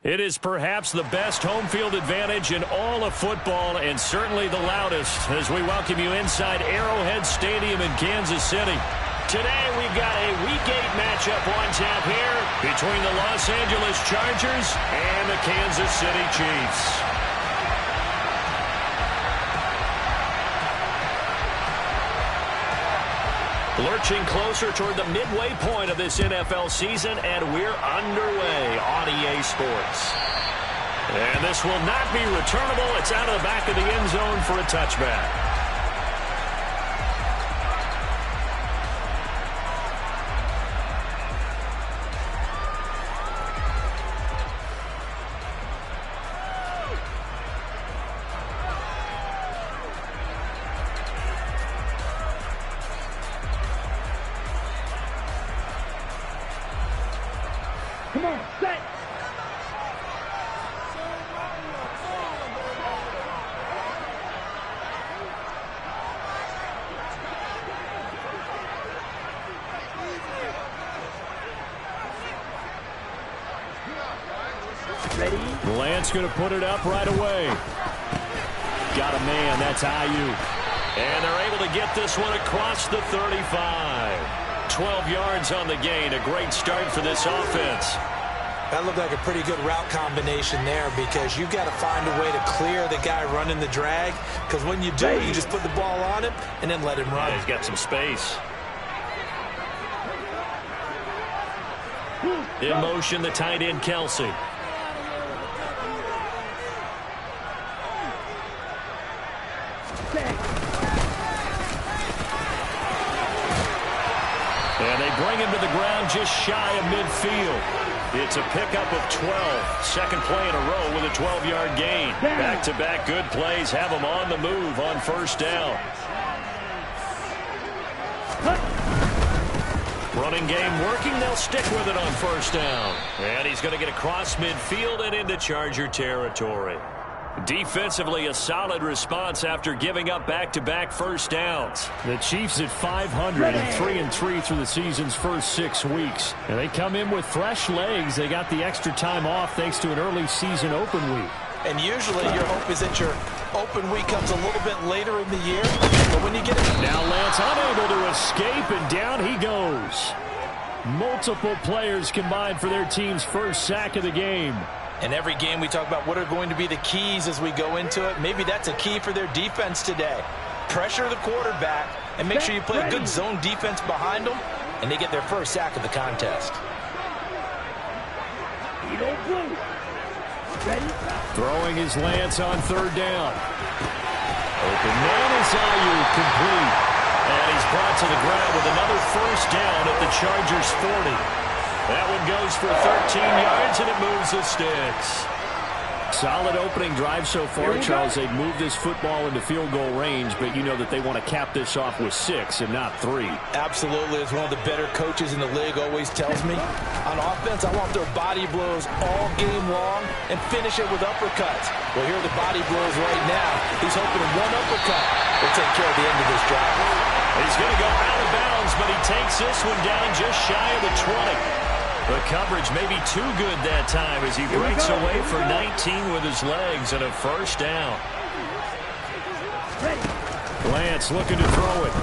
It is perhaps the best home field advantage in all of football and certainly the loudest as we welcome you inside Arrowhead Stadium in Kansas City. Today we've got a Week 8 matchup on tap here between the Los Angeles Chargers and the Kansas City Chiefs. Lurching closer toward the midway point of this NFL season, and we're underway on EA Sports. And this will not be returnable. It's out of the back of the end zone for a touchback. Come on, set. Ready? Lance going to put it up right away. Got a man, that's IU. And they're able to get this one across the 35. 12 yards on the gain, a great start for this offense. That looked like a pretty good route combination there because you've got to find a way to clear the guy running the drag, because when you do, you just put the ball on him and then let him run. Yeah, he's got some space. In motion, the tight end, Kelsey. And they bring him to the ground just shy of midfield. It's a pickup of 12. Second play in a row with a 12-yard gain. Back-to-back good plays have him on the move on first down. Running game working. They'll stick with it on first down. And he's going to get across midfield and into Charger territory. Defensively, a solid response after giving up back-to-back first downs. The Chiefs at 500 and 3-3 through the season's first 6 weeks. And they come in with fresh legs. They got the extra time off thanks to an early season open week. And usually your hope is that your open week comes a little bit later in the year. But when you get it... Now Lance unable to escape, and down he goes. Multiple players combined for their team's first sack of the game. And every game we talk about what are going to be the keys as we go into it. Maybe that's a key for their defense today. Pressure the quarterback and make sure you play a good zone defense behind them, and they get their first sack of the contest. Throwing his Lance on third down. Open man is IU, complete. And he's brought to the ground with another first down at the Chargers 40. That one goes for 13 yards, and it moves the sticks. Solid opening drive so far, Charles. They've moved this football into field goal range, but you know that they want to cap this off with 6 and not 3. Absolutely. As one of the better coaches in the league always tells me, on offense, I want their body blows all game long and finish it with uppercuts. Well, here are the body blows right now. He's hoping one uppercut will take care of the end of this drive. He's going to go out of bounds, but he takes this one down just shy of the 20. The coverage may be too good that time as he breaks away for 19 with his legs and a first down. Lance looking to throw it.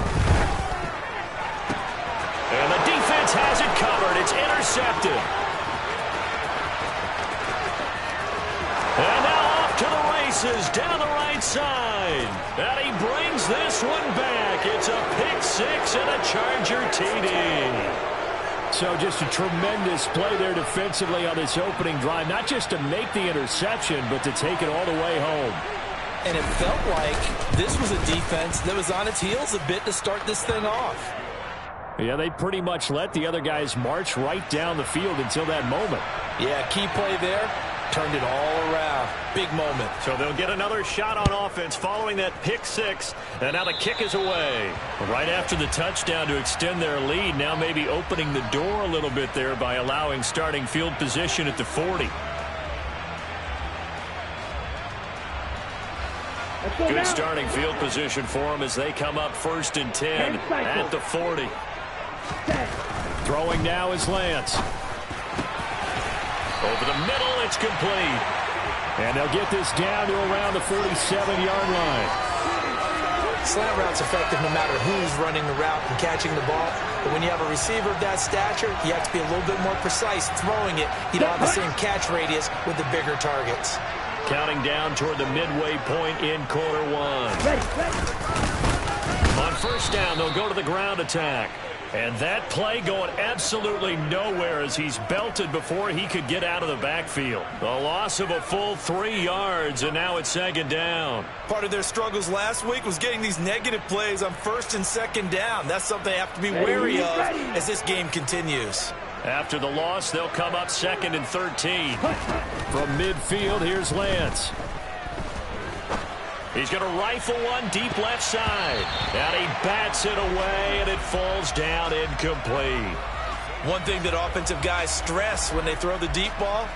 And the defense has it covered. It's intercepted. And now off to the races down the right side. And he brings this one back. It's a pick 6 and a Charger TD. So just a tremendous play there defensively on this opening drive. Not just to make the interception, but to take it all the way home. And it felt like this was a defense that was on its heels a bit to start this thing off. Yeah, they pretty much let the other guys march right down the field until that moment. Yeah, key play there. Turned it all around. Big moment. So they'll get another shot on offense following that pick 6. And now the kick is away. Right after the touchdown to extend their lead. Now maybe opening the door a little bit there by allowing starting field position at the 40. Good starting field position for them as they come up 1st and 10 at the 40. Throwing now is Lance. Over the middle, it's complete. And they'll get this down to around the 47-yard line. Slant route's effective no matter who's running the route and catching the ball. But when you have a receiver of that stature, you have to be a little bit more precise throwing it. You don't have the same catch radius with the bigger targets. Counting down toward the midway point in quarter one. On first down, they'll go to the ground attack. And that play going absolutely nowhere as he's belted before he could get out of the backfield. A loss of a full 3 yards, and now it's second down. Part of their struggles last week was getting these negative plays on first and second down. That's something they have to be wary of as this game continues. After the loss, they'll come up second and 13. From midfield, here's Lance. He's going to rifle one deep left side. And he bats it away, and it falls down incomplete. One thing that offensive guys stress when they throw the deep ball,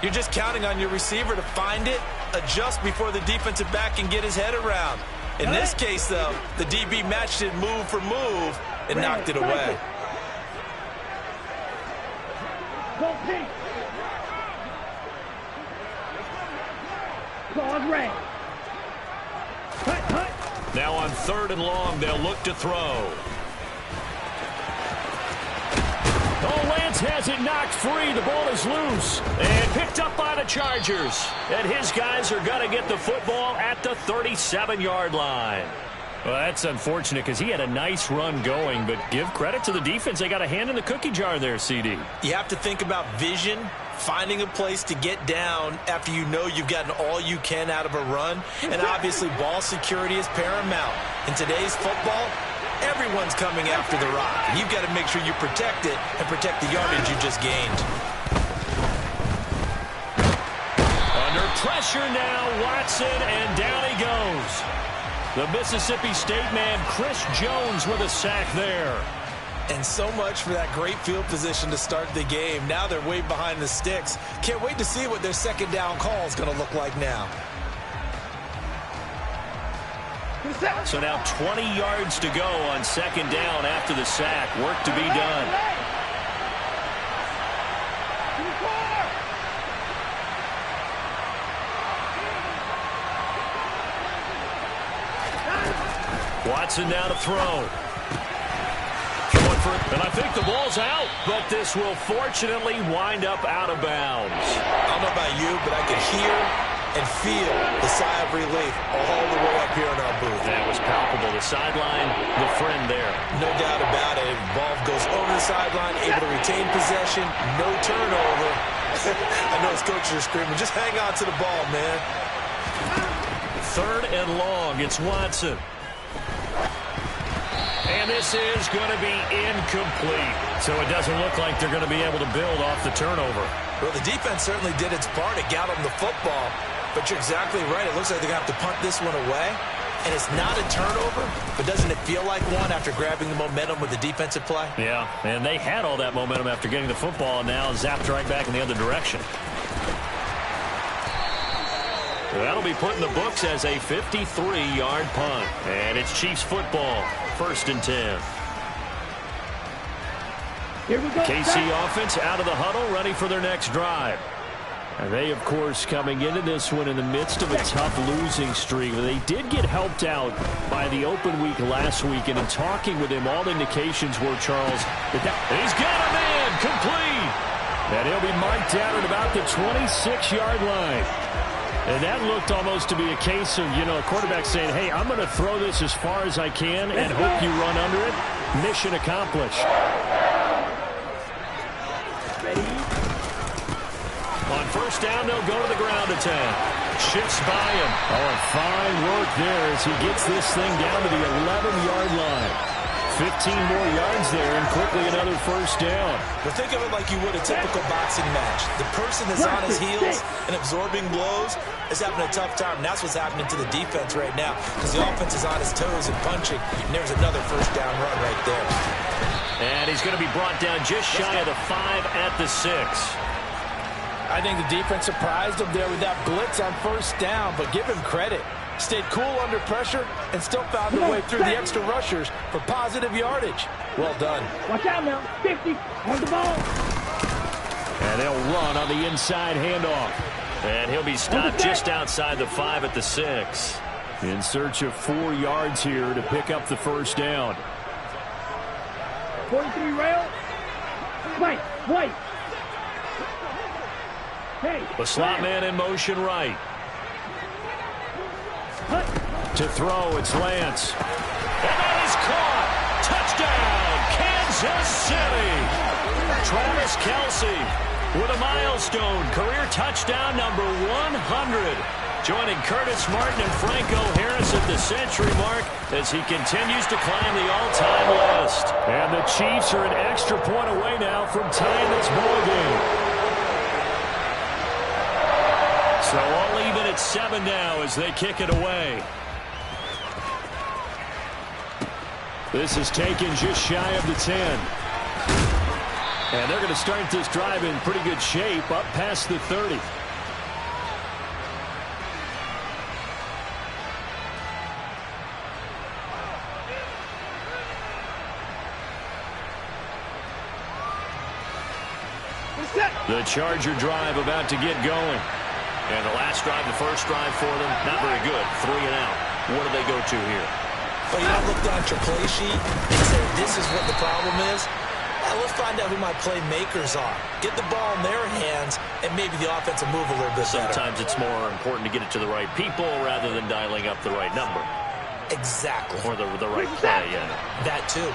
you're just counting on your receiver to find it, adjust before the defensive back can get his head around. In this case, though, the DB matched it move for move and knocked it away. Now on third and long, they'll look to throw. Oh, Lance has it knocked free. The ball is loose and picked up by the Chargers. And his guys are going to get the football at the 37-yard line. Well, that's unfortunate because he had a nice run going, but give credit to the defense. They got a hand in the cookie jar there, CD. You have to think about vision, finding a place to get down after you know you've gotten all you can out of a run. And obviously, ball security is paramount. In today's football, everyone's coming after the rock. And you've got to make sure you protect it and protect the yardage you just gained. Under pressure now, Watson, and down he goes. The Mississippi State man, Chris Jones, with a sack there. And so much for that great field position to start the game. Now they're way behind the sticks. Can't wait to see what their second down call is going to look like now. So now 20 yards to go on second down after the sack. Work to be done. Watson now to throw. And I think the ball's out, but this will fortunately wind up out of bounds. I don't know about you, but I could hear and feel the sigh of relief all the way up here in our booth. That was palpable. The sideline, the friend there. No doubt about it. Ball goes over the sideline, able to retain possession, no turnover. I know his coaches are screaming, just hang on to the ball, man. Third and long, it's Watson. And this is going to be incomplete. So it doesn't look like they're going to be able to build off the turnover. Well, the defense certainly did its part. It got them the football. But you're exactly right. It looks like they're going to have to punt this one away. And it's not a turnover, but doesn't it feel like one after grabbing the momentum with the defensive play? Yeah, and they had all that momentum after getting the football, and now zapped right back in the other direction. That'll be put in the books as a 53-yard punt. And it's Chiefs football, 1st and 10. Here we go. KC offense out of the huddle, ready for their next drive. And they, of course, coming into this one in the midst of a tough losing streak. They did get helped out by the open week last week. And in talking with him, all indications were, Charles, he's got a man complete. And he'll be marked down at about the 26-yard line. And that looked almost to be a case of, a quarterback saying, hey, I'm going to throw this as far as I can and hope you run under it. Mission accomplished. On first down, they'll go to the ground attack. Shifts by him. Oh, and fine work there as he gets this thing down to the 11-yard line. 15 more yards there, and quickly another first down. Well, think of it like you would a typical boxing match. The person that's on his heels and absorbing blows is having a tough time. And that's what's happening to the defense right now because the offense is on his toes and punching. And there's another first down run right there. And he's going to be brought down just shy of the 5 at the 6. I think the defense surprised him there with that blitz on first down, but give him credit. Stayed cool under pressure and still found a way through the extra rushers for positive yardage. Well done. Watch out now. 50 on the ball. And they'll run on the inside handoff. And he'll be stopped just outside the 5 at the 6. In search of 4 yards here to pick up the first down. 43 rail. Wait. Hey. The slot man in motion right. To throw, it's Lance. And that is caught. Touchdown, Kansas City. Travis Kelce with a milestone career touchdown number 100. Joining Curtis Martin and Franco Harris at the century mark as he continues to climb the all-time list. And the Chiefs are an extra point away now from tying this ball game. So all even at 7 now as they kick it away. This is taken just shy of the 10. And they're going to start this drive in pretty good shape up past the 30. The Charger drive about to get going. And the last drive, the first drive for them, not very good. 3 and out. What do they go to here? Well, you look down at your play sheet and say, this is what the problem is. Now, let's find out who my playmakers are. Get the ball in their hands, and maybe the offense will move a little bit better. Sometimes it's more important to get it to the right people rather than dialing up the right number. Exactly. Or the right play, yeah. That, too.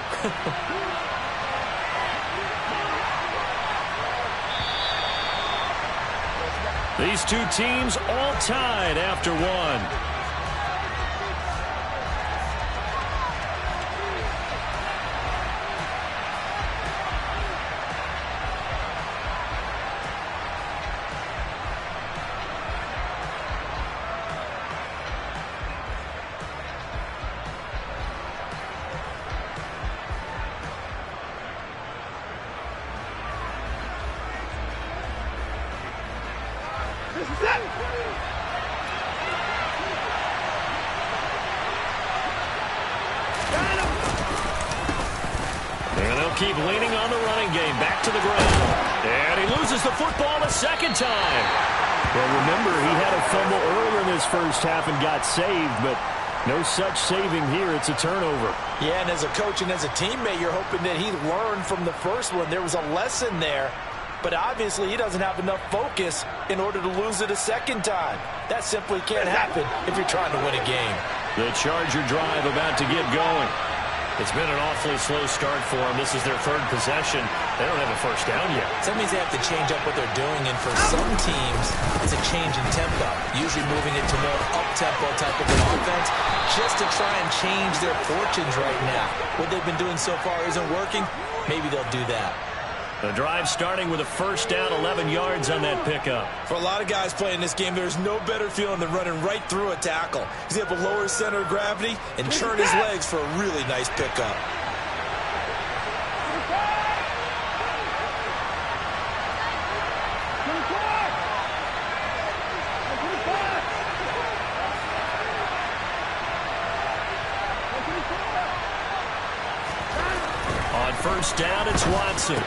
These two teams all tied after 1. Keep leaning on the running game. Back to the ground. And he loses the football a second time. Well, remember, he had a fumble earlier in this first half and got saved, but no such saving here. It's a turnover. Yeah, and as a coach and as a teammate, you're hoping that he learned from the first one. There was a lesson there, but obviously he doesn't have enough focus in order to lose it a second time. That simply can't happen if you're trying to win a game. The Charger drive about to get going. It's been an awfully slow start for them. This is their 3rd possession. They don't have a first down yet. So that means they have to change up what they're doing, and for some teams, it's a change in tempo, usually moving it to more up-tempo type of an offense just to try and change their fortunes right now. What they've been doing so far isn't working. Maybe they'll do that. The drive starting with a first down, 11 yards on that pickup. For a lot of guys playing this game, there's no better feeling than running right through a tackle. He's able to lower his center of gravity and turn his legs for a really nice pickup. On first down, it's Watson.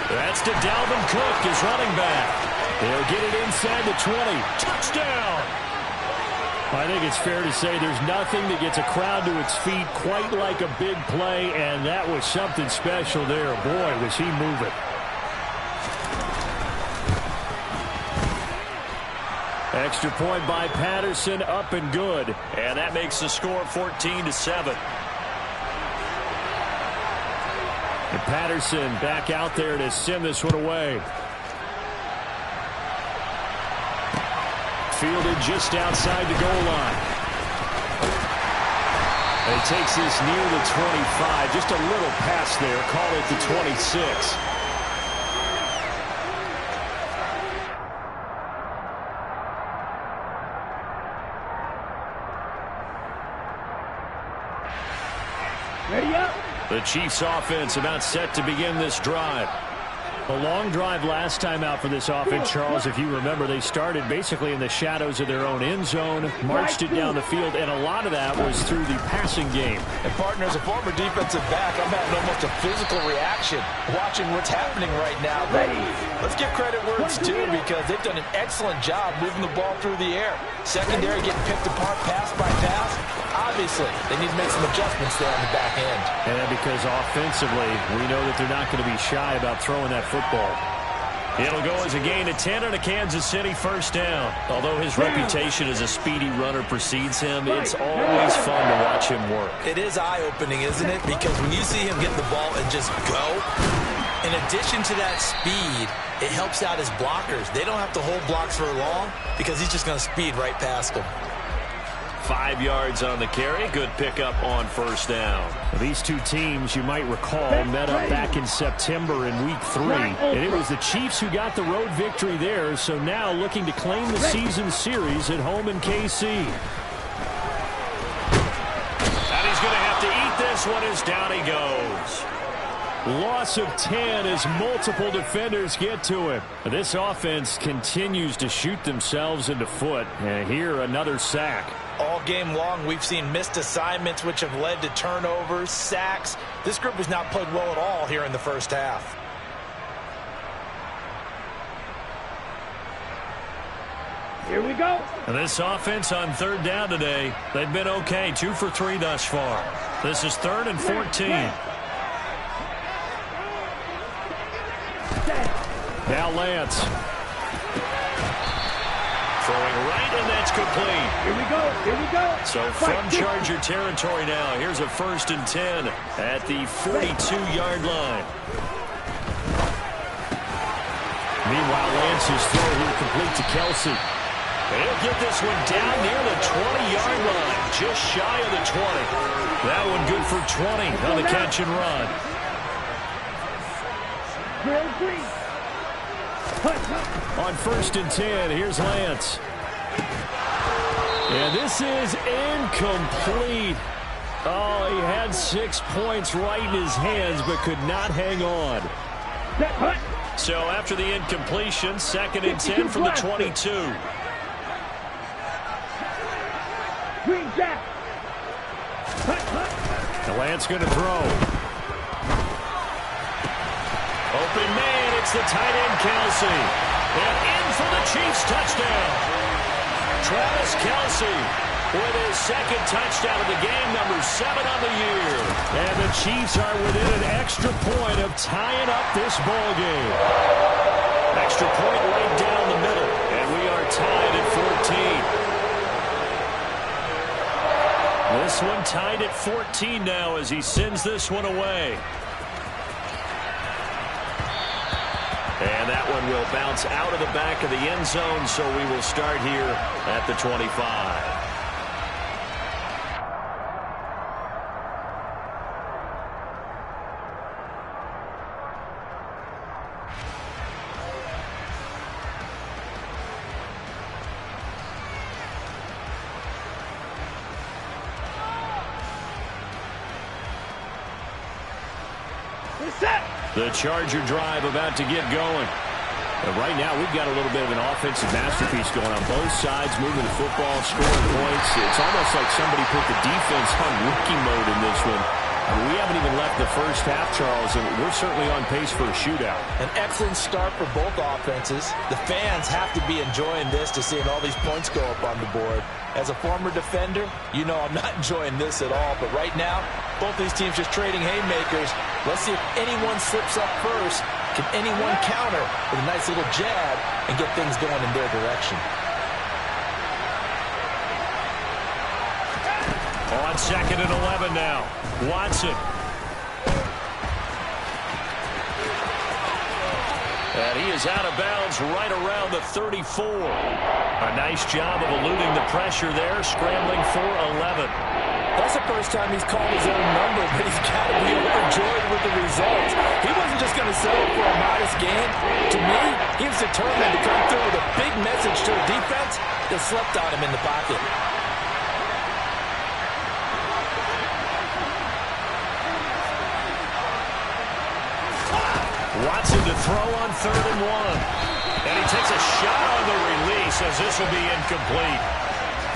That's to Dalvin Cook, his running back. They'll get it inside the 20. Touchdown! I think it's fair to say there's nothing that gets a crowd to its feet quite like a big play, and that was something special there. Boy, was he moving. Extra point by Patterson, up and good. And that makes the score 14-7. And Patterson back out there to send this one away. Fielded just outside the goal line. And he takes this near the 25. Just a little pass there. Call it the 26. Ready up. The Chiefs offense about set to begin this drive. A long drive last time out for this offense, Charles. If you remember, they started basically in the shadows of their own end zone, marched it down the field, and a lot of that was through the passing game. And, partner, as a former defensive back, I'm having almost a physical reaction watching what's happening right now. But let's give credit where it's due, because they've done an excellent job moving the ball through the air. Secondary getting picked apart pass by pass. Obviously, they need to make some adjustments there on the back end. And because offensively, we know that they're not going to be shy about throwing that football. It'll go as a gain of 10 and a Kansas City first down. Although his reputation as a speedy runner precedes him, it's always fun to watch him work. It is eye-opening, isn't it? Because when you see him get the ball and just go, in addition to that speed, it helps out his blockers. They don't have to hold blocks for long because he's just going to speed right past them. 5 yards on the carry. Good pickup on first down. These two teams, you might recall, met up back in September in Week 3. And it was the Chiefs who got the road victory there, so now looking to claim the season series at home in KC. And he's going to have to eat this one as down he goes. Loss of 10 as multiple defenders get to him. This offense continues to shoot themselves in the foot. And here, another sack. All game long, we've seen missed assignments, which have led to turnovers, sacks. This group has not played well at all here in the first half. Here we go. And this offense on third down today, they've been okay. 2 for 3 thus far. This is 3rd and 14. Now Lance. Throwing right, and that's complete. Here we go. Here we go. So from Charger territory now, here's a 1st and 10 at the 42-yard line. Meanwhile, Lance's throw here complete to Kelsey. He'll get this one down near the 20-yard line, just shy of the 20. That one good for 20 on the catch and run. On 1st and 10, here's Lance. And this is incomplete. Oh, he had 6 points right in his hands, but could not hang on. So after the incompletion, 2nd and 10 from the 22. Green Jack. And Lance going to throw. Open man, it's the tight end Kelsey. And in for the Chiefs touchdown. Travis Kelsey with his 2nd touchdown of the game, number 7 on the year. And the Chiefs are within an extra point of tying up this ball game. Extra point right down the middle, and we are tied at 14. This one tied at 14 now as he sends this one away. And that one will bounce out of the back of the end zone, so we will start here at the 25. The Charger drive about to get going. But right now, we've got a little bit of an offensive masterpiece going on both sides, moving the football, scoring points. It's almost like somebody put the defense on rookie mode in this one. I mean, we haven't even left the first half, Charles, and we're certainly on pace for a shootout. An excellent start for both offenses. The fans have to be enjoying this to seeing all these points go up on the board. As a former defender, you know I'm not enjoying this at all. But right now, both these teams just trading haymakers. Let's see if anyone slips up first. Can anyone counter with a nice little jab and get things going in their direction? On 2nd and 11 now. Watson. And he is out of bounds right around the 34. A nice job of eluding the pressure there, scrambling for 11. That's the first time he's called his own number, but he's got to be overjoyed with the results. He wasn't just going to settle for a modest gain. To me, he was determined to come through with a big message to a defense that slept on him in the pocket. Watson to throw on 3rd and 1. And he takes a shot on the release as this will be incomplete.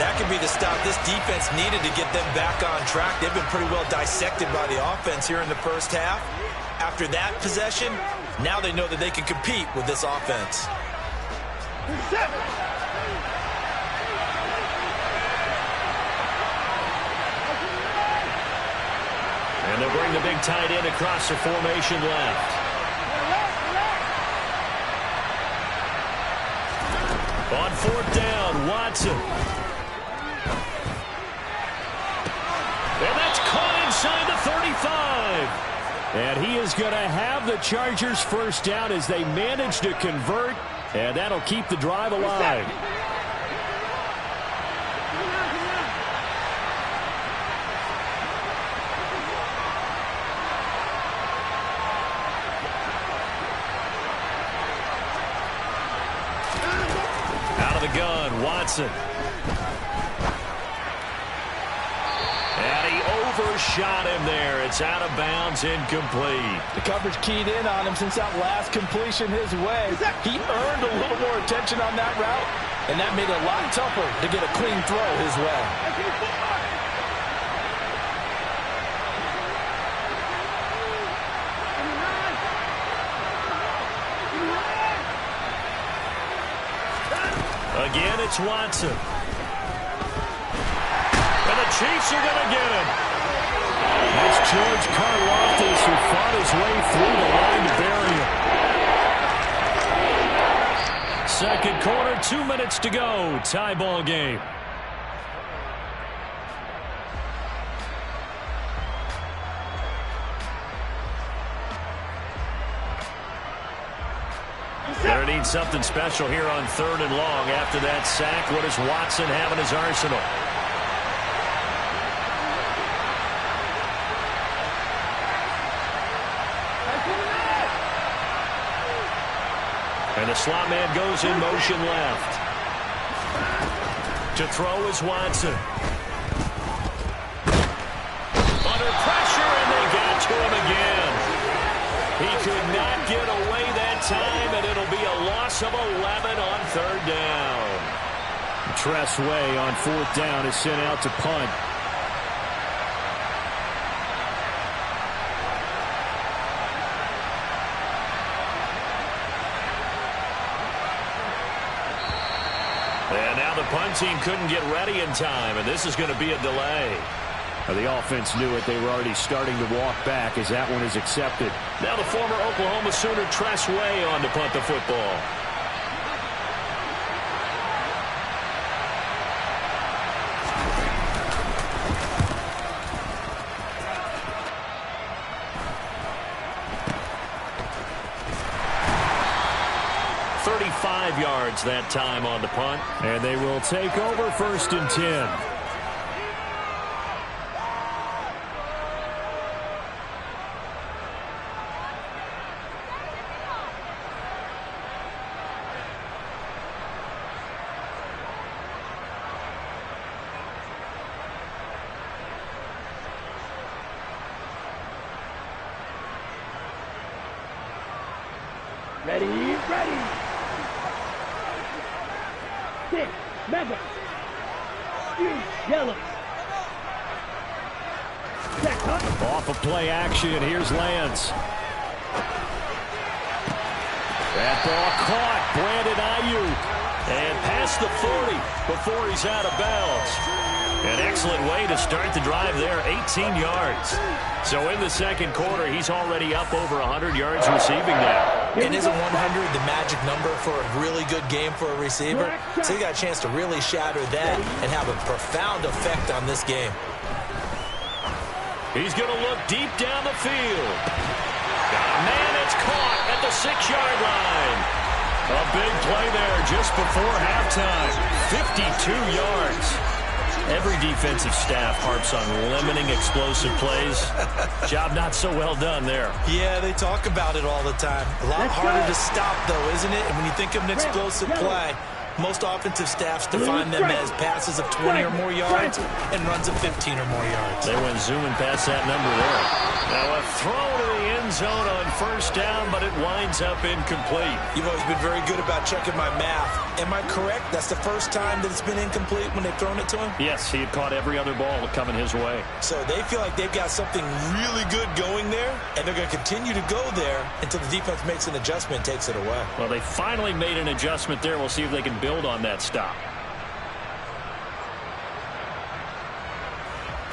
That could be the stop this defense needed to get them back on track. They've been pretty well dissected by the offense here in the first half. After that possession, now they know that they can compete with this offense. And they'll bring the big tight end across the formation left. On 4th down, Watson. And that's caught inside the 35. And he is going to have the Chargers first down as they manage to convert. And that'll keep the drive alive. Out of the gun, Watson. And he overshot him there. It's out of bounds, incomplete. The coverage keyed in on him since that last completion his way. He earned a little more attention on that route, and that made it a lot tougher to get a clean throw his way. Again, it's Watson. And the Chiefs are going to get him. It's George Karlaftis who fought his way through the line to bury him. Second quarter, 2 minutes to go. Tie ball game. They're going to need something special here on 3rd and long. After that sack, what does Watson have in his arsenal? And the slot man goes in motion left. To throw is Watson. Under pressure, and they got to him again. He could not get away that time, and it'll be a loss of 11 on 3rd down. Tressway on 4th down is sent out to punt. And now the punt team couldn't get ready in time, and this is going to be a delay. The offense knew it. They were already starting to walk back as that one is accepted. Now the former Oklahoma Sooner Tressway on to punt the football. Yards that time on the punt. And they will take over 1st and 10. Ready, ready. 6, Mega. Yellow. Off of play action, here's Lance. That ball caught. Brandon Ayuk. And past the 40 before he's out of bounds. An excellent way to start the drive there, 18 yards. So in the second quarter, he's already up over 100 yards receiving now. And isn't 100 the magic number for a really good game for a receiver? So he got a chance to really shatter that and have a profound effect on this game. He's going to look deep down the field. Man, it's caught at the 6-yard line. A big play there just before halftime. 52 yards. Every defensive staff harps on limiting explosive plays. Job not so well done there. Yeah, they talk about it all the time. A lot harder to stop, though, isn't it? And when you think of an explosive play, Most offensive staffs define them as passes of 20 or more yards and runs of 15 or more yards. They went zooming past that number there. Now a throw to the end zone on first down, but it winds up incomplete. You've always been very good about checking my math. Am I correct? That's the first time that it's been incomplete when they've thrown it to him? Yes, he had caught every other ball coming his way. So they feel like they've got something really good going there, and they're going to continue to go there until the defense makes an adjustment and takes it away. Well, they finally made an adjustment there. We'll see if they can build on that stop.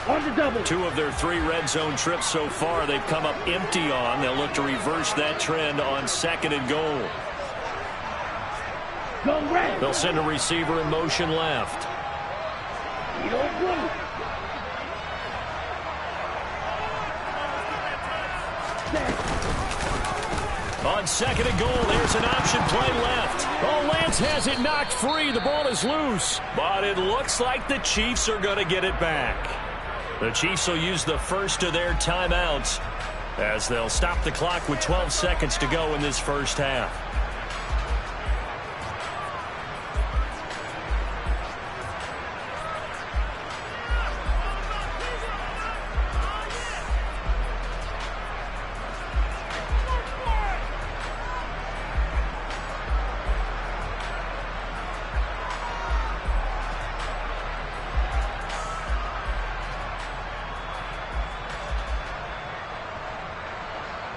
On the double. 2 of their 3 red zone trips so far they've come up empty on. They'll look to reverse that trend on 2nd and goal. Go red. They'll send a receiver in motion left. On 2nd and goal, there's an option play left. Oh, Lance has it knocked free. The ball is loose. But it looks like the Chiefs are going to get it back. The Chiefs will use the first of their timeouts as they'll stop the clock with 12 seconds to go in this first half.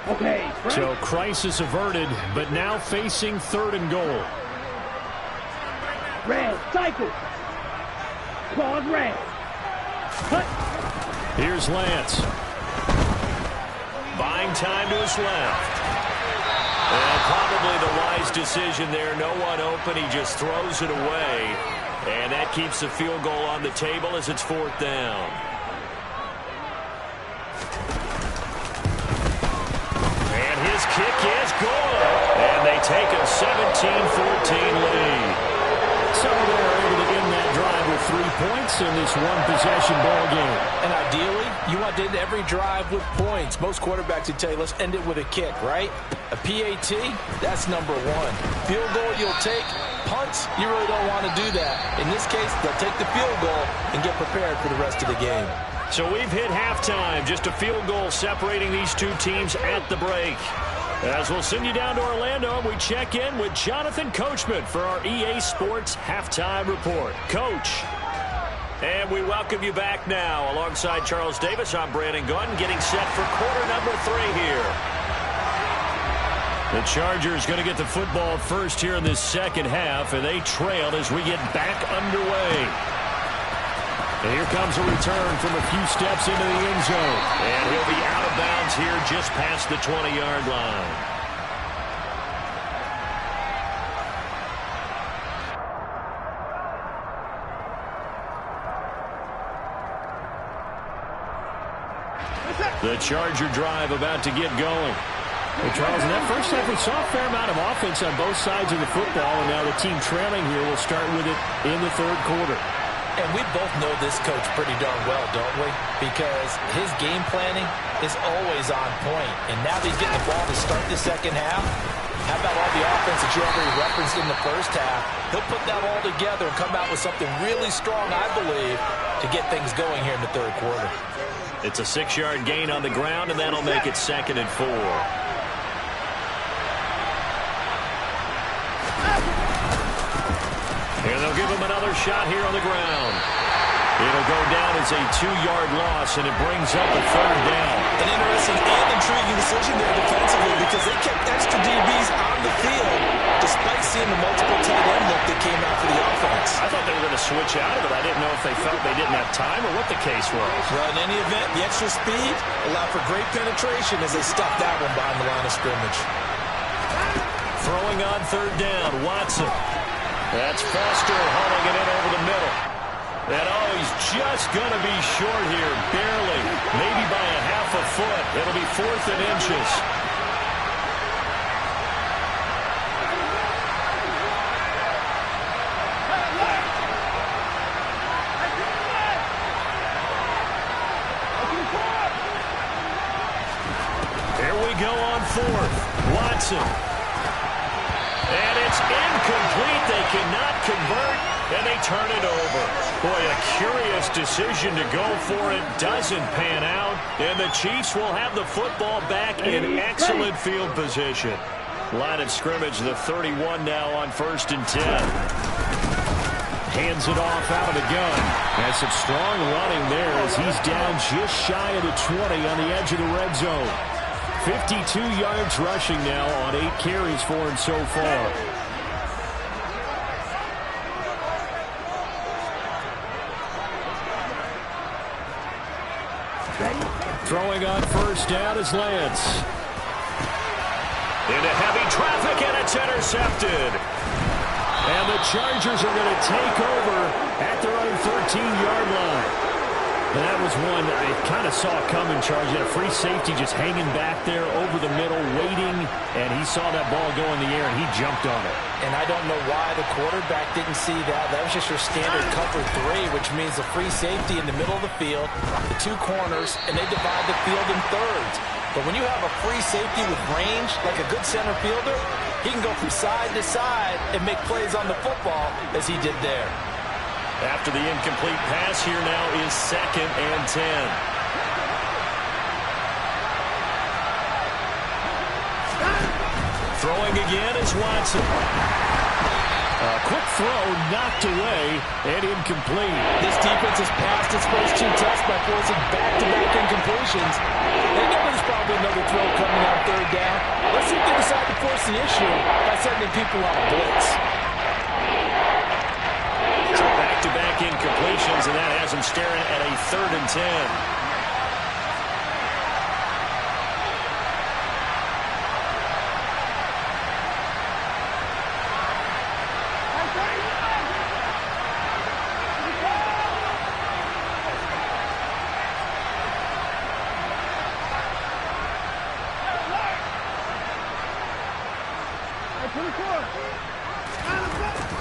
Okay, So crisis averted, but now facing 3rd and goal. red, cycle. Claws red. Cut. Here's Lance. Buying time to his left. And probably the wise decision there. No one open. He just throws it away. And that keeps the field goal on the table as it's 4th down. And his kick is good. And they take a 17-14 lead. So they're able to end that drive with 3 points in this one-possession ball game. And ideally, you want to end every drive with points. Most quarterbacks would tell you, let's end it with a kick, right? A PAT, that's number 1. Field goal you'll take. Punts, you really don't want to do that. In this case, they'll take the field goal and get prepared for the rest of the game. So we've hit halftime. Just a field goal separating these 2 teams at the break. As we'll send you down to Orlando, we check in with Jonathan Coachman for our EA Sports Halftime Report. Coach. And we welcome you back now. Alongside Charles Davis, I'm Brandon Gordon, getting set for quarter number 3 here. The Chargers going to get the football first here in this second half, and they trail as we get back underway. And here comes a return from a few steps into the end zone. And he'll be out of bounds here just past the 20-yard line. The Charger drive about to get going. Well, Charles, in that first half, we saw a fair amount of offense on both sides of the football, and now the team trailing here will start with it in the 3rd quarter. And we both know this coach pretty darn well, don't we? Because his game planning is always on point. And now that he's getting the ball to start the second half, how about all the offense that you already referenced in the first half? He'll put that all together and come out with something really strong, I believe, to get things going here in the 3rd quarter. It's a 6-yard gain on the ground, and that'll make it 2nd and 4. And they'll give him another shot here on the ground. It'll go down as a 2-yard loss, and it brings up a 3rd down. An interesting and intriguing decision there defensively because they kept extra DBs on the field despite seeing the multiple tight end look that came out for the offense. I thought they were going to switch out of it. I didn't know if they felt they didn't have time or what the case was. Well, in any event, the extra speed allowed for great penetration as they stuffed that one behind the line of scrimmage. Throwing on 3rd down, Watson. That's Foster hauling it in over the middle. And oh, he's just going to be short here, barely, maybe by a half a foot. It'll be 4th and inches. Here we go on 4th. Watson. And it's It's incomplete. They cannot convert, and they turn it over. Boy, a curious decision to go for it. Doesn't pan out, and the Chiefs will have the football back in excellent field position. Line of scrimmage, the 31 now on 1st and 10. Hands it off out of the gun. That's some strong running there as he's down just shy of the 20 on the edge of the red zone. 52 yards rushing now on 8 carries for him so far. Throwing on 1st down is Lance. Into heavy traffic, and it's intercepted. And the Chargers are going to take over at their own 13-yard line. And that was one I kind of saw coming, Charles. You had a free safety just hanging back there over the middle, waiting, and he saw that ball go in the air, and he jumped on it. And I don't know why the quarterback didn't see that. That was just your standard cover 3, which means the free safety in the middle of the field, the 2 corners, and they divide the field in thirds. But when you have a free safety with range, like a good center fielder, he can go from side to side and make plays on the football as he did there. After the incomplete pass, here now is 2nd and 10. Throwing again is Watson. A quick throw knocked away and incomplete. This defense has passed its first 2 tests by forcing back-to-back incompletions. They know there's probably another throw coming on 3rd down. Let's see if they decide to force the issue by sending people on a blitz. So back-to-back incompletions, and that has him staring at a 3rd and 10.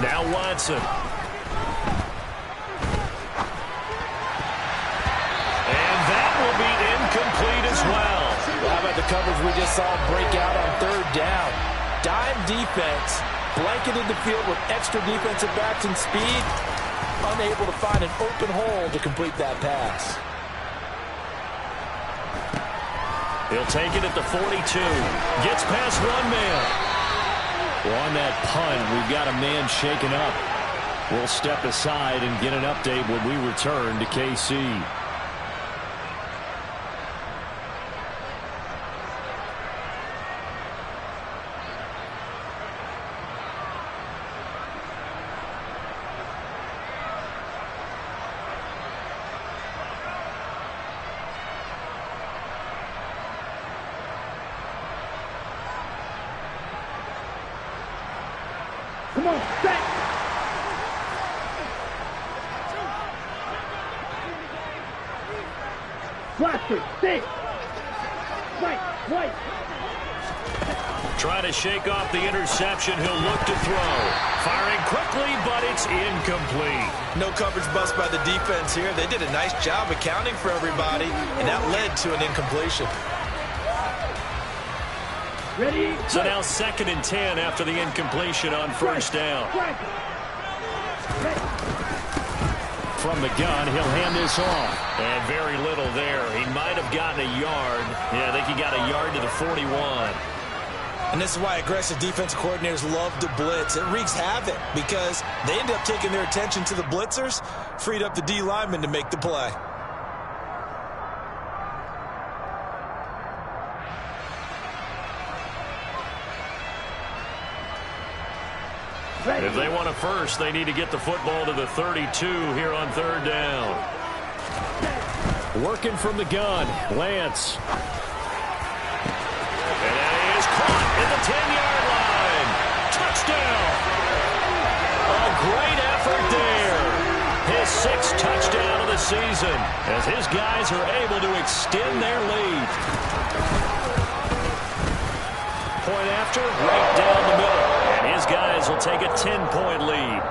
Now Watson. And that will be incomplete as well. How about the coverage we just saw break out on 3rd down? Dime defense, blanketed the field with extra defensive backs and speed, unable to find an open hole to complete that pass. He'll take it at the 42. Gets past one man. Well, on that punt, we've got a man shaken up. We'll step aside and get an update when we return to KC. Come on, set. Blaster, stay. Right. Trying to shake off the interception. He'll look to throw. Firing quickly, but it's incomplete. No coverage bust by the defense here. They did a nice job accounting for everybody, and that led to an incompletion. Ready? So now 2nd and 10 after the incompletion on 1st down. From the gun, he'll hand this off. And very little there. He might have gotten a yard. Yeah, I think he got a yard to the 41. And this is why aggressive defensive coordinators love to blitz. It wreaks havoc because they end up taking their attention to the blitzers, freed up the D lineman to make the play. If they want a first, they need to get the football to the 32 here on 3rd down. Working from the gun, Lance. And that is caught at the 10-yard line. Touchdown. A great effort there. His 6th touchdown of the season as his guys are able to extend their lead. Point after, right down the middle. And his guys will take a 10-point lead.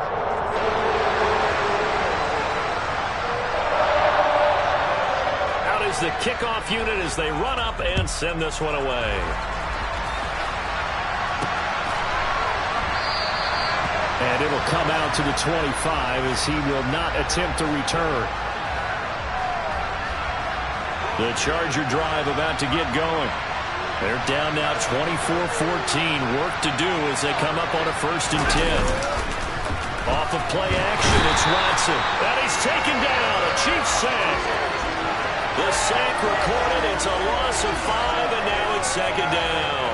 Out is the kickoff unit as they run up and send this one away. will come out to the 25 as he will not attempt to return. The Charger drive about to get going. They're down now 24-14. Work to do as they come up on a 1st and 10. Off of play action, it's Watson. And he's taken down. A Chiefs sack. The sack recorded. It's a loss of 5, and now it's 2nd down.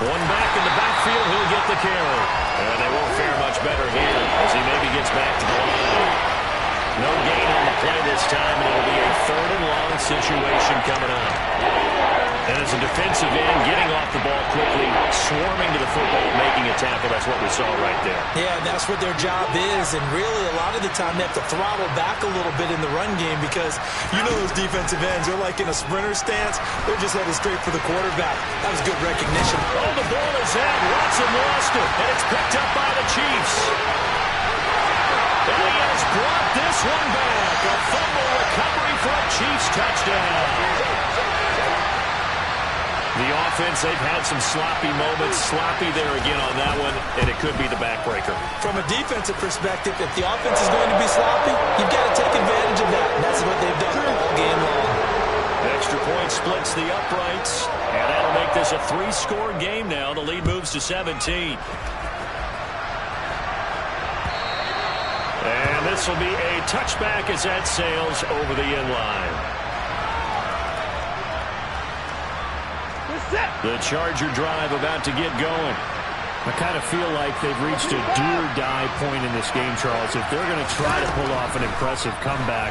One back in the backfield, he'll get the carry. And they won't fare much better here as he maybe gets back to the line. No gain on the play this time, and it'll be a 3rd and long situation coming up. And as a defensive end, getting off the ball quickly, swarming to the football, making a tackle, that's what we saw right there. Yeah, and that's what their job is. And really, a lot of the time, they have to throttle back a little bit in the run game because you know those defensive ends, they're like in a sprinter stance. They're just headed straight for the quarterback. That was good recognition. Oh, the ball is out. Watson lost it, and it's picked up by the Chiefs. And he has brought this one back. A fumble recovery for a Chiefs touchdown. The offense, they've had some sloppy moments. Sloppy there again on that one, and it could be the backbreaker. From a defensive perspective, if the offense is going to be sloppy, you've got to take advantage of that. And that's what they've done all game long. Extra point splits the uprights, and that'll make this a 3-score game now. The lead moves to 17. And this will be a touchback as that sails over the end line. The Charger drive about to get going. I kind of feel like they've reached a do-or-die point in this game, Charles. If they're going to try to pull off an impressive comeback,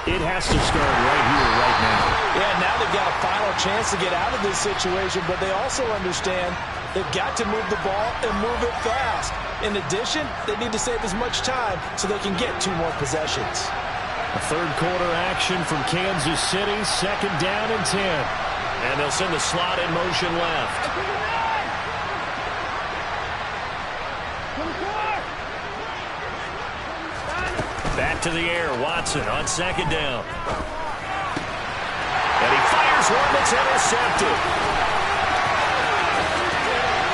it has to start right here, right now. Yeah, now they've got a final chance to get out of this situation, but they also understand they've got to move the ball and move it fast. In addition, they need to save as much time so they can get 2 more possessions. A 3rd quarter action from Kansas City, 2nd down and 10. And they'll send the slot in motion left. Back to the air, Watson on 2nd down. And he fires one that's intercepted.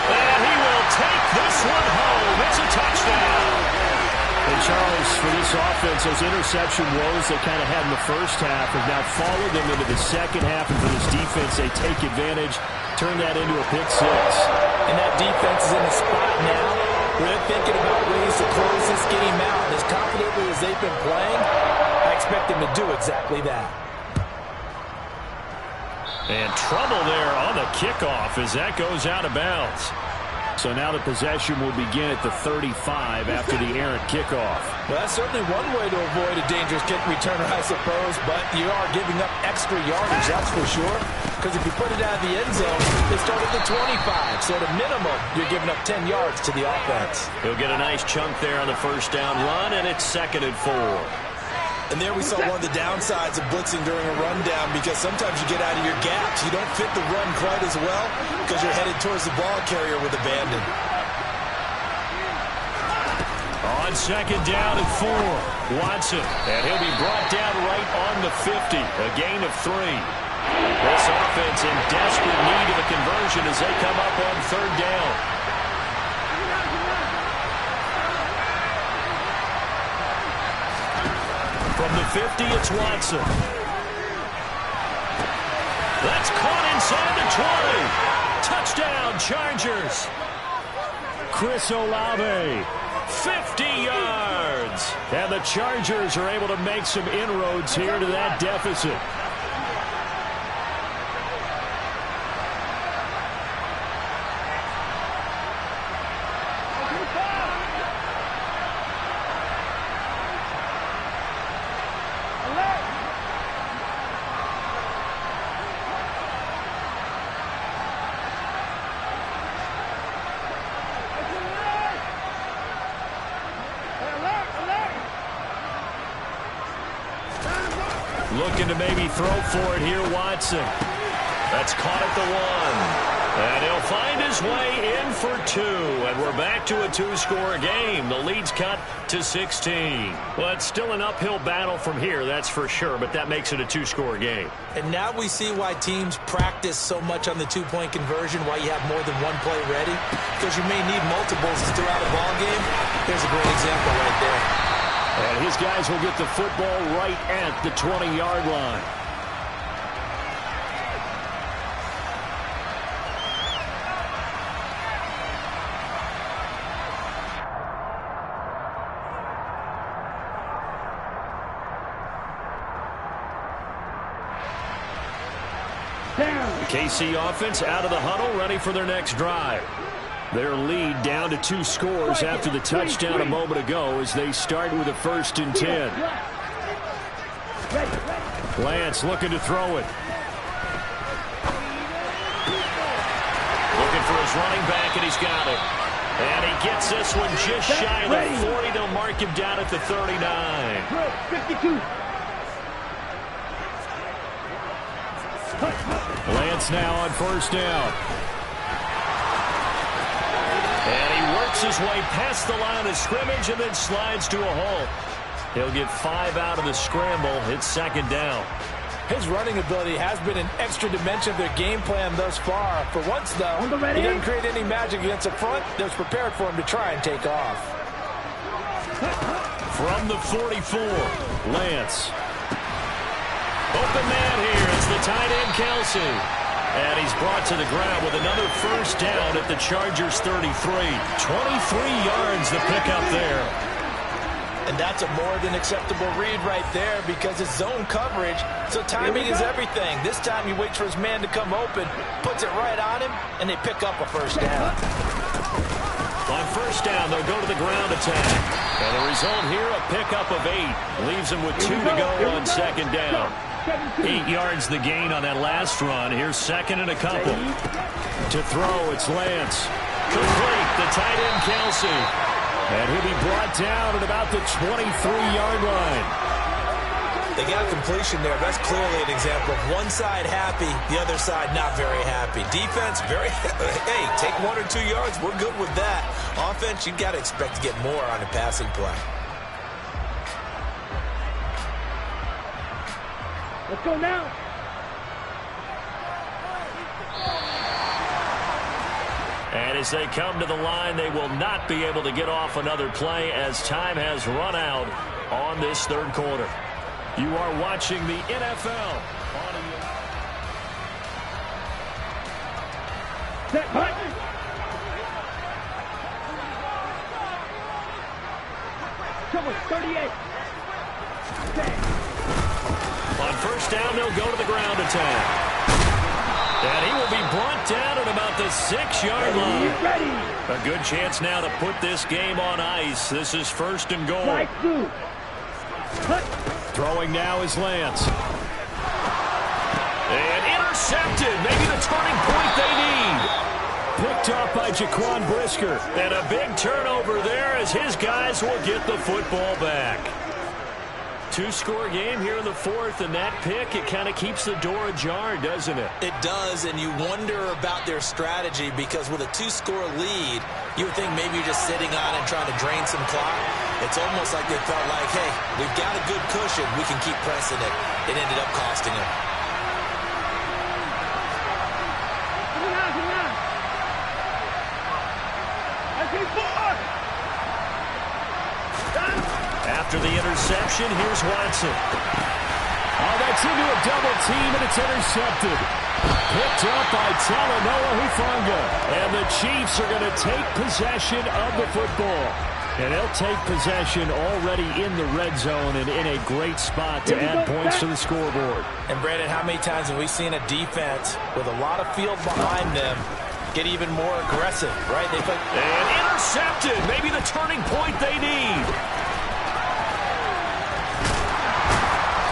And he will take this one home. It's a touchdown. And Charles, for this offense, those interception woes they kind of had in the first half have now followed them into the second half. And for this defense, they take advantage, turn that into a pick 6. And that defense is in a spot now where they're thinking about ways to close this game out. As confidently as they've been playing, I expect them to do exactly that. And trouble there on the kickoff as that goes out of bounds. So now the possession will begin at the 35 after the errant kickoff. Well, that's certainly one way to avoid a dangerous kick returner, I suppose, but you are giving up extra yardage, that's for sure. Because if you put it out of the end zone, they start at the 25. So at a minimum, you're giving up 10 yards to the offense. He'll get a nice chunk there on the 1st down run, and it's 2nd and 4. And there we saw one of the downsides of blitzing during a rundown because sometimes you get out of your gaps. You don't fit the run quite as well because you're headed towards the ball carrier with abandon. On 2nd down and 4, Watson. And he'll be brought down right on the 50, a gain of 3. This offense in desperate need of a conversion as they come up on 3rd down. From the 50, it's Watson. That's caught inside the 20. Touchdown, Chargers. Chris Olave. 50 yards. And the Chargers are able to make some inroads here to that deficit. Looking to maybe throw for it here, Watson. That's caught at the 1. And he'll find his way in for 2. And we're back to a 2-score game. The lead's cut to 16. Well, it's still an uphill battle from here, that's for sure, but that makes it a two-score game. And now we see why teams practice so much on the two-point conversion, why you have more than one play ready, because you may need multiples throughout a ball game. Here's a great example right there. And his guys will get the football right at the 20-yard line. The KC offense out of the huddle, ready for their next drive. Their lead down to 2 scores after the touchdown a moment ago as they start with a 1st and 10. Lance looking to throw it. Looking for his running back, and he's got it. And he gets this one just shy of the 40. They'll mark him down at the 39. 52. Lance now on 1st down. And he works his way past the line of scrimmage and then slides to a halt. He'll get 5 out of the scramble. It's 2nd down. His running ability has been an extra dimension of their game plan thus far. For once, though, he doesn't create any magic against the front that's prepared for him to try and take off. From the 44, Lance. Open man here. It's the tight end, Kelsey. And he's brought to the ground with another 1st down at the Chargers' 33. 23 yards the pickup there. And that's a more than acceptable read right there because it's zone coverage, so timing is everything. This time he waits for his man to come open, puts it right on him, and they pick up a 1st down. On 1st down, they'll go to the ground attack. And the result here, a pickup of 8. Leaves them with 2 to go on 2nd down. 8 yards the gain on that last run. Here's 2nd and a couple. To throw, it's Lance. Complete, the tight end, Kelsey. And he'll be brought down at about the 23-yard line. They got a completion there. That's clearly an example of one side happy, the other side not very happy. Defense, very, hey, take 1 or 2 yards. We're good with that. Offense, you've got to expect to get more on a passing play. Let's go now. And as they come to the line, they will not be able to get off another play as time has run out on this 3rd quarter. You are watching the NFL. Set, hut. Come on, 38. On 1st down, they'll go to the ground attack. And he will be brought down at about the 6-yard line. A good chance now to put this game on ice. This is 1st and goal. Throwing now is Lance. And intercepted. Maybe the turning point they need. Picked up by Jaquan Brisker. And a big turnover there as his guys will get the football back. 2-score game here in the 4th, and that pick, it kind of keeps the door ajar, doesn't it? It does, and you wonder about their strategy because with a 2-score lead, you would think maybe you're just sitting on and trying to drain some clock. It's almost like they felt like, hey, we've got a good cushion. We can keep pressing it. It ended up costing them. After the interception, here's Watson. Oh, that's into a double team, and it's intercepted. Picked up by Talanoa Hufanga. And the Chiefs are going to take possession of the football. And they'll take possession already in the red zone and in a great spot to add points to the scoreboard. And, Brandon, how many times have we seen a defense with a lot of field behind them get even more aggressive, right? And intercepted. Maybe the turning point they need.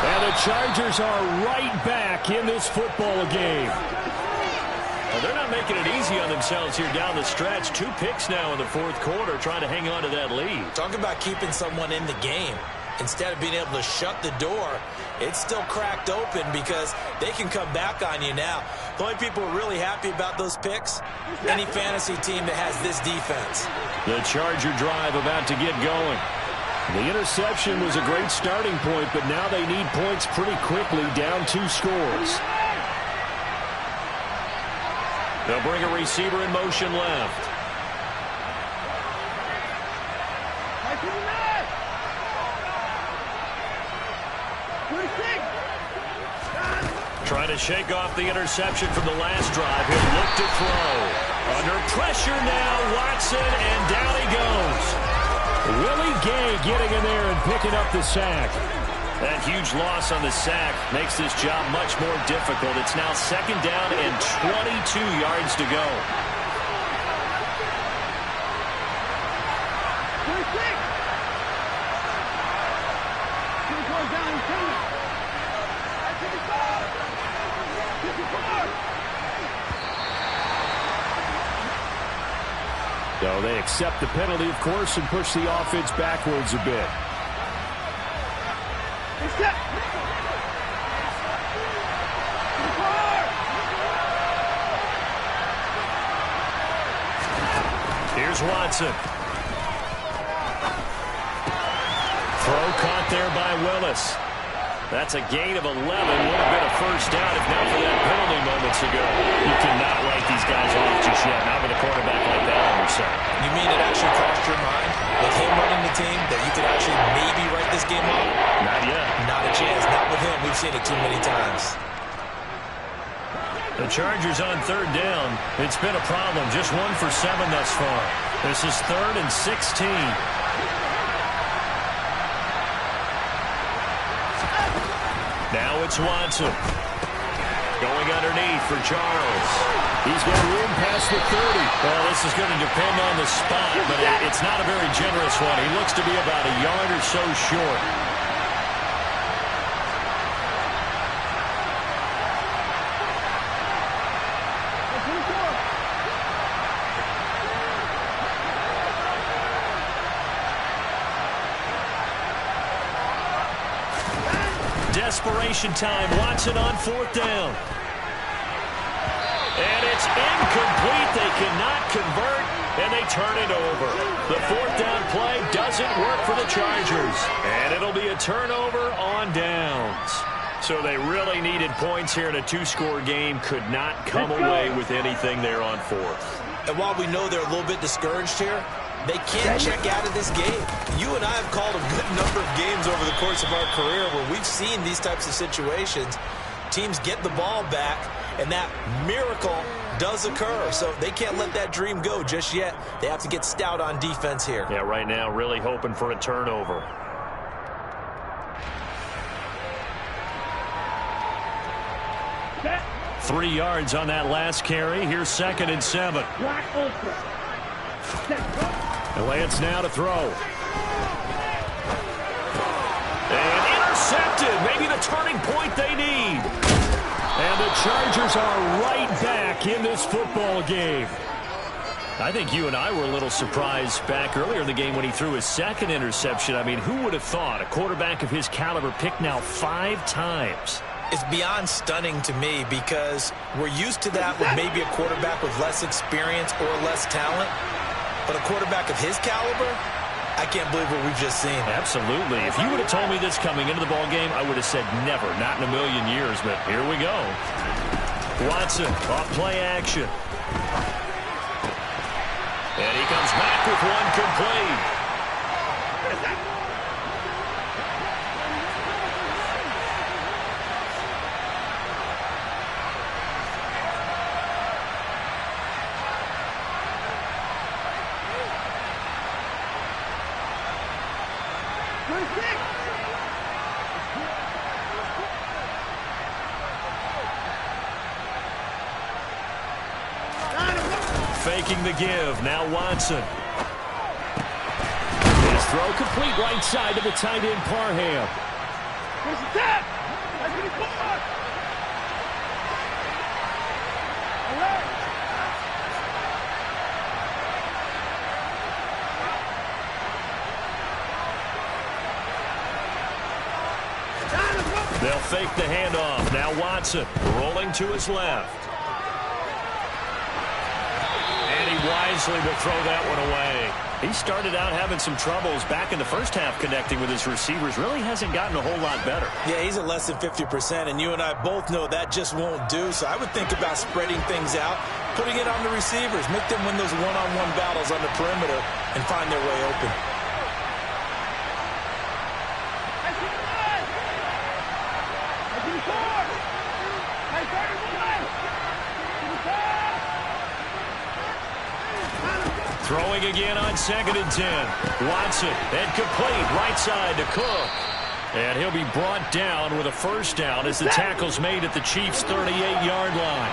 And the Chargers are right back in this football game. Well, they're not making it easy on themselves here down the stretch. 2 picks now in the 4th quarter trying to hang on to that lead. Talk about keeping someone in the game. Instead of being able to shut the door, it's still cracked open because they can come back on you now. The only people who are really happy about those picks, any fantasy team that has this defense. The Charger drive about to get going. The interception was a great starting point, but now they need points pretty quickly, down 2 scores. They'll bring a receiver in motion left. Trying to shake off the interception from the last drive. He'll look to throw. Under pressure now, Watson, and down he goes. Willie Gay getting in there and picking up the sack. That huge loss on the sack makes this job much more difficult. It's now 2nd down and 22 yards to go. So they accept the penalty, of course, and push the offense backwards a bit. Here's Watson. Throw caught there by Willis. That's a gain of 11. Would have been a first down if not for that penalty moments ago. You cannot write these guys off just yet. Not with a quarterback like that on your side. You mean it actually crossed your mind with him running the team that you could actually maybe write this game off? Not yet. Not a chance. Not with him. We've seen it too many times. The Chargers on 3rd down. It's been a problem. Just 1 for 7 thus far. This is 3rd and 16. Now it's Watson. Going underneath for Charles. He's got room past the 30. Well, this is going to depend on the spot, but it's not a very generous one. He looks to be about a yard or so short. Desperation time. Watson on 4th down. And it's incomplete. They cannot convert, and they turn it over. The 4th down play doesn't work for the Chargers. And it'll be a turnover on downs. So they really needed points here in a 2-score game. Could not come away with anything there on 4th. And while we know they're a little bit discouraged here, they can't check out of this game. You and I have called a good number of games over the course of our career where we've seen these types of situations. Teams get the ball back, and that miracle does occur. So they can't let that dream go just yet. They have to get stout on defense here. Yeah, right now really hoping for a turnover. Set. 3 yards on that last carry. Here's 2nd and 7. Black Ultra. Set. And Lance now to throw. And intercepted. Maybe the turning point they need. And the Chargers are right back in this football game. I think you and I were a little surprised back earlier in the game when he threw his 2nd interception. I mean, who would have thought a quarterback of his caliber picked now 5 times? It's beyond stunning to me because we're used to that with maybe a quarterback with less experience or less talent. But a quarterback of his caliber, I can't believe what we've just seen. Absolutely. If you would have told me this coming into the ball game, I would have said never, not in a million years. But here we go. Watson off play action. And he comes back with one complete. Faking the give. Now Watson. His throw complete right side to the tight end Parham. They'll fake the handoff. Now Watson rolling to his left. And he wisely to throw that one away. He started out having some troubles back in the first half connecting with his receivers. Really hasn't gotten a whole lot better. Yeah, he's at less than 50%, and you and I both know that just won't do. So I would think about spreading things out, putting it on the receivers, make them win those one-on-one battles on the perimeter and find their way open. Throwing again on 2nd and 10. Watson, and complete, right side to Cook. And he'll be brought down with a first down as the tackle's made at the Chiefs' 38-yard line.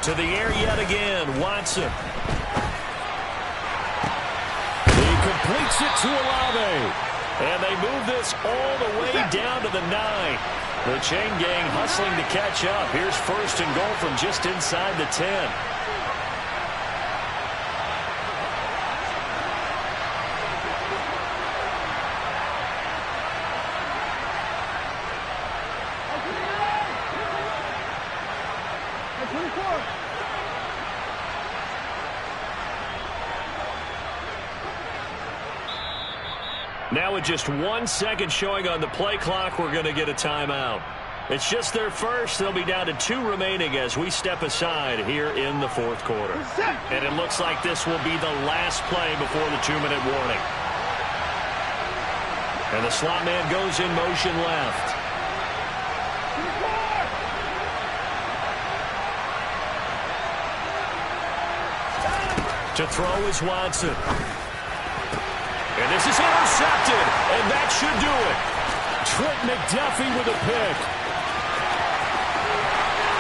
To the air yet again, Watson. Completes it to Olave. And they move this all the way down to the 9. The chain gang hustling to catch up. Here's 1st and goal from just inside the 10. Now with just 1 second showing on the play clock, we're going to get a timeout. It's just their first. They'll be down to 2 remaining as we step aside here in the 4th quarter. And it looks like this will be the last play before the 2-minute warning. And the slot man goes in motion left. To throw is Watson. And this is intercepted, and that should do it. Trent McDuffie with a pick.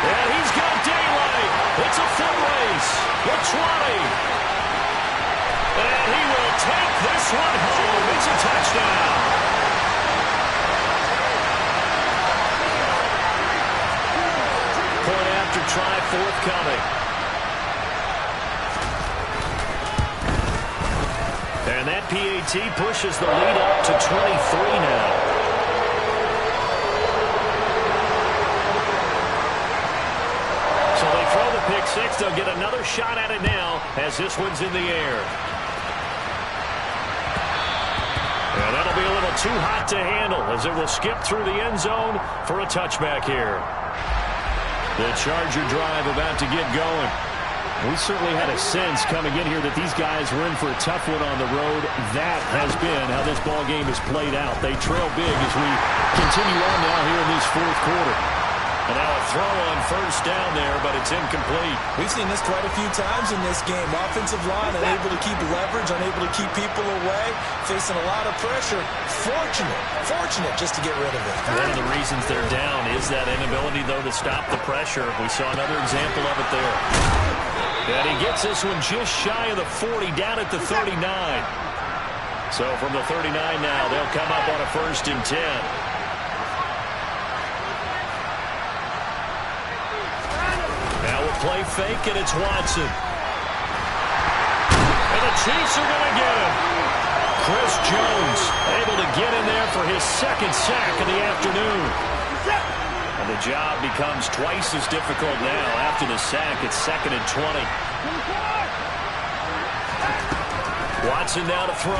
And he's got daylight. It's a foot race. The 20. And he will take this one home. It's a touchdown. Point after try forthcoming. And that PAT pushes the lead up to 23 now. So they throw the pick six. They'll get another shot at it now as this one's in the air. And that'll be a little too hot to handle as it will skip through the end zone for a touchback here. The Charger drive about to get going. We certainly had a sense coming in here that these guys were in for a tough one on the road. That has been how this ball game has played out. They trail big as we continue on now here in this 4th quarter. And now a throw on first down there, but it's incomplete. We've seen this quite a few times in this game. Offensive line unable to keep leverage, unable to keep people away, facing a lot of pressure. Fortunate just to get rid of it. One of the reasons they're down is that inability, though, to stop the pressure. We saw another example of it there. And he gets this one just shy of the 40, down at the 39. So from the 39 now, they'll come up on a 1st and 10. Now we'll play fake, and it's Watson. And the Chiefs are going to get him. Chris Jones able to get in there for his 2nd sack of the afternoon. And the job becomes twice as difficult now. After the sack, it's 2nd and 20. Watson now to throw.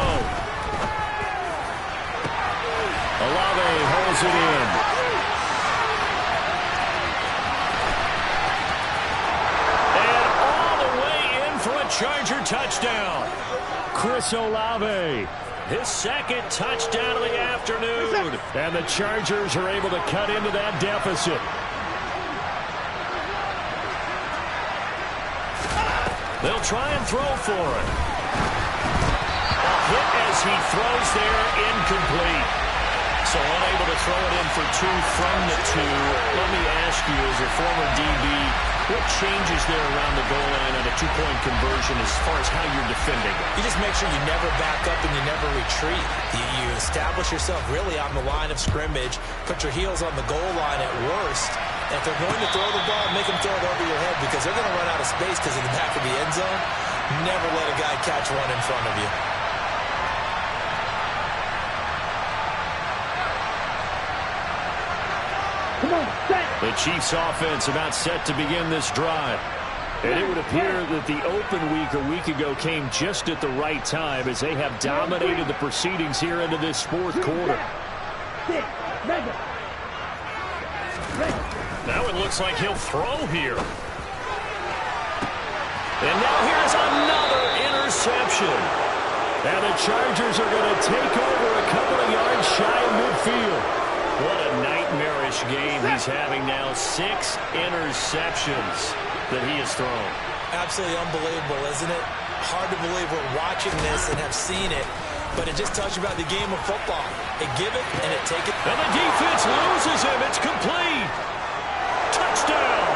Olave holds it in. And all the way in for a Charger touchdown. Chris Olave. His 2nd touchdown of the afternoon. And the Chargers are able to cut into that deficit. They'll try and throw for it. A hit as he throws there, incomplete. So unable to throw it in for 2 from the 2. Let me ask you, as a former DB, what changes there around the goal line on a 2-point conversion as far as how you're defending? You just make sure you never back up and you never retreat. You establish yourself really on the line of scrimmage, put your heels on the goal line at worst, If they're going to throw the ball, make them throw it over your head because they're going to run out of space because in the back of the end zone. Never let a guy catch one in front of you. Come on, set. The Chiefs offense about set to begin this drive. And it would appear that the open week a week ago came just at the right time as they have dominated the proceedings here into this fourth quarter. Now it looks like he'll throw here. And now here's another interception. And the Chargers are going to take over a couple of yards shy of midfield. What a nightmarish game he's having now. 6 interceptions that he has thrown. Absolutely unbelievable, isn't it? Hard to believe we're watching this and have seen it, but it just tells you about the game of football. It give it and it take it. And the defense loses him. It's complete. Touchdown.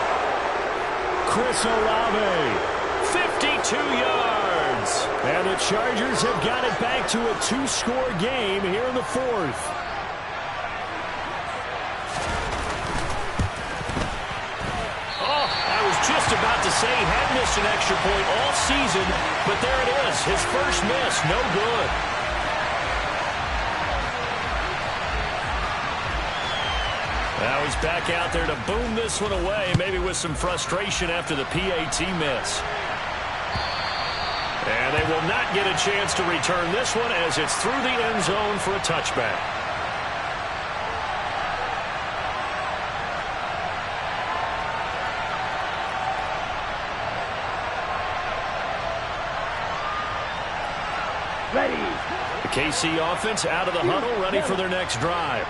Chris Olave. 52 yards. And the Chargers have got it back to a 2-score game here in the fourth. Oh, I was just about to say he had missed an extra point all season, but there it is. His first miss, no good. Now he's back out there to boom this one away, maybe with some frustration after the PAT miss. And they will not get a chance to return this one as it's through the end zone for a touchback. Ready. The KC offense out of the huddle, ready for their next drive.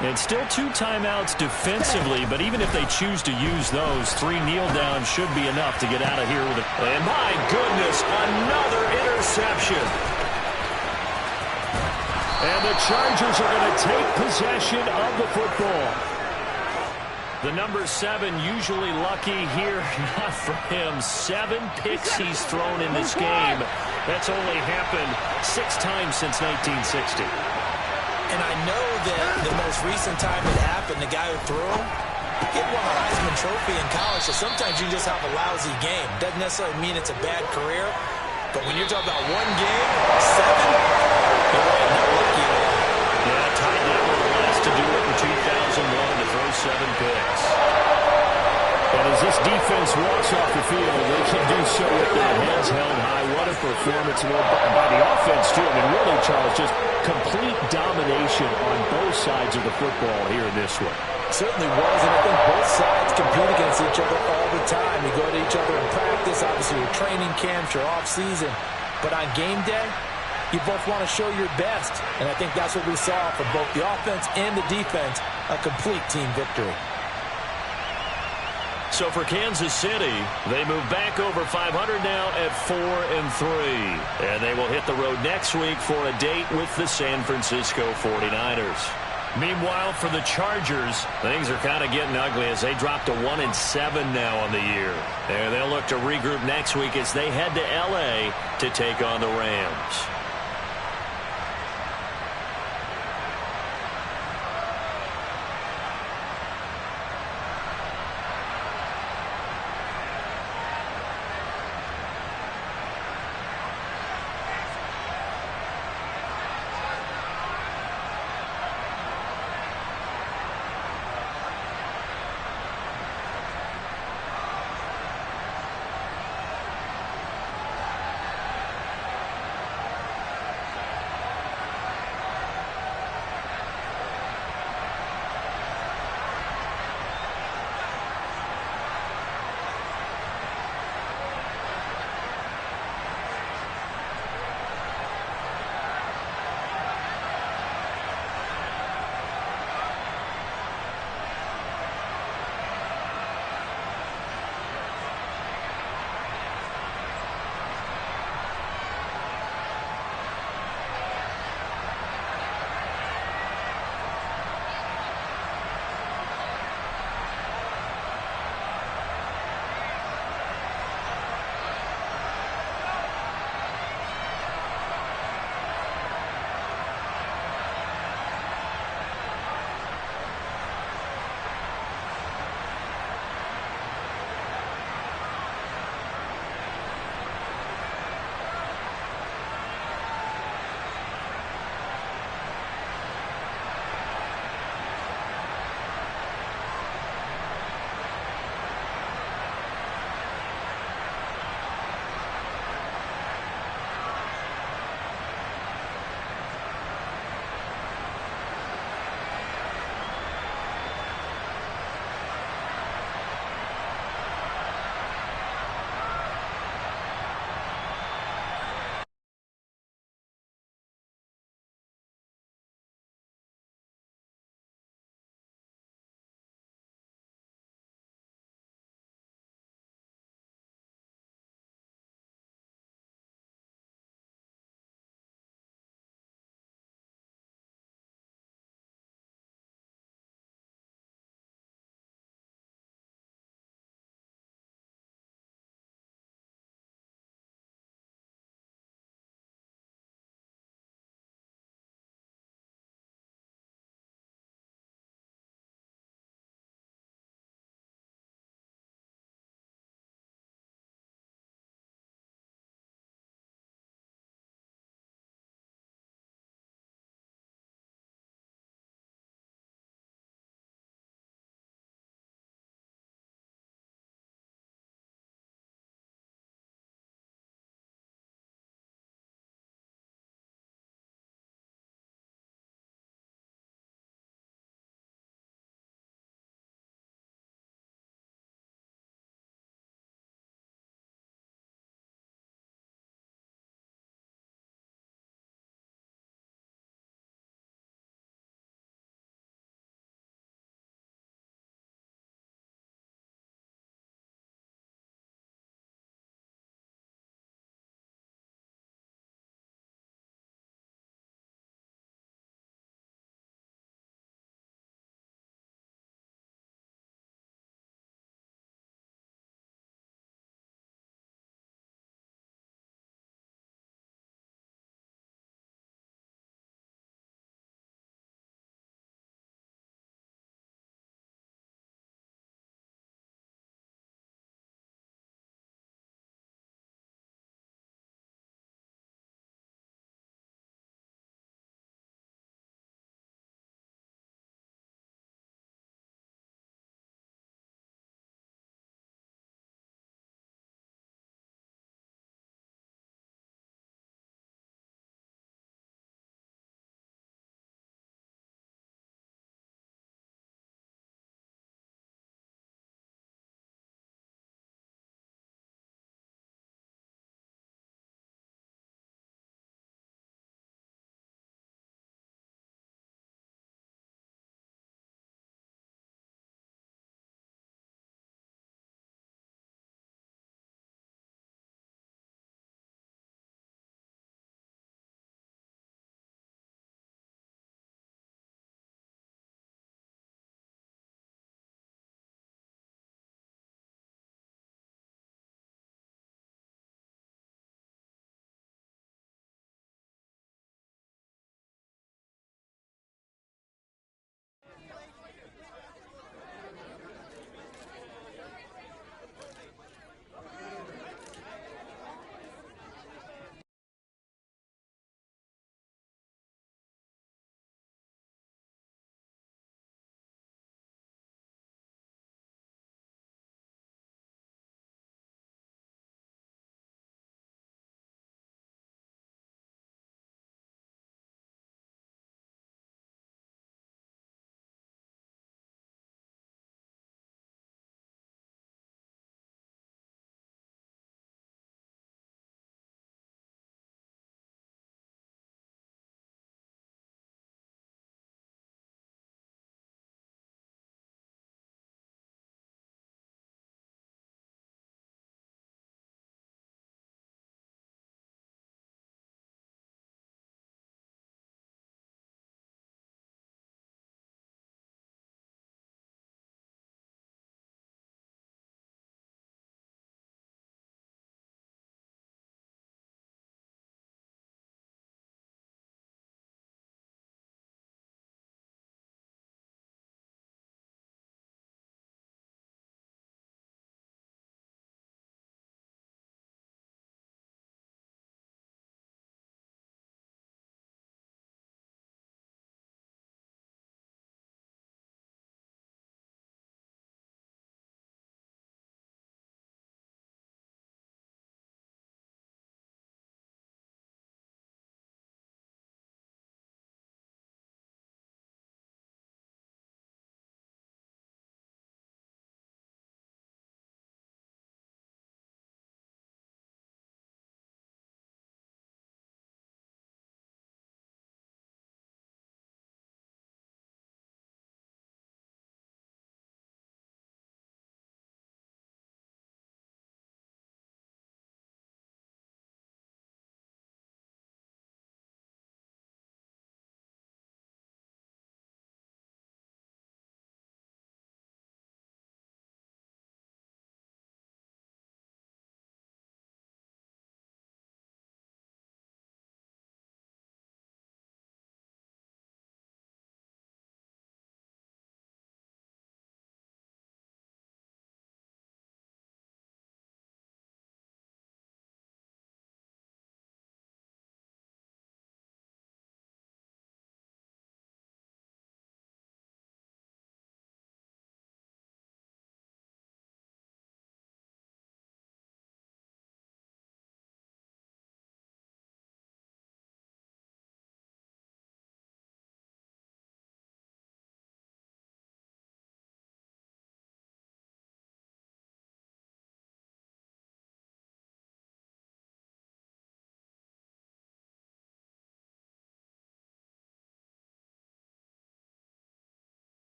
And still 2 timeouts defensively, but even if they choose to use those, 3 kneel downs should be enough to get out of here with it. And my goodness, another interception. And the Chargers are going to take possession of the football. The number 7 usually lucky here, not for him. 7 picks he's thrown in this game. That's only happened 6 times since 1960. And I know that the most recent time it happened, the guy who threw him, he won a Heisman Trophy in college, so sometimes you just have a lousy game. Doesn't necessarily mean it's a bad career, but when you're talking about 1 game, 7, you're right, not lucky at all. Yeah, Ty Detmer the last to do it in 2001 to throw 7 picks. And as this defense walks off the field, they can do so with their heads held high. What a performance by the offense, too. I mean, really, Charles, just complete domination on both sides of the football here in this one. Certainly was, and I think both sides compete against each other all the time. You go to each other in practice, obviously your training camps, your off-season. But on game day, you both want to show your best. And I think that's what we saw from both the offense and the defense, a complete team victory. So for Kansas City, they move back over 500 now at 4-3. And they will hit the road next week for a date with the San Francisco 49ers. Meanwhile, for the Chargers, things are kind of getting ugly as they drop to 1-7 now on the year. And they'll look to regroup next week as they head to L.A. to take on the Rams.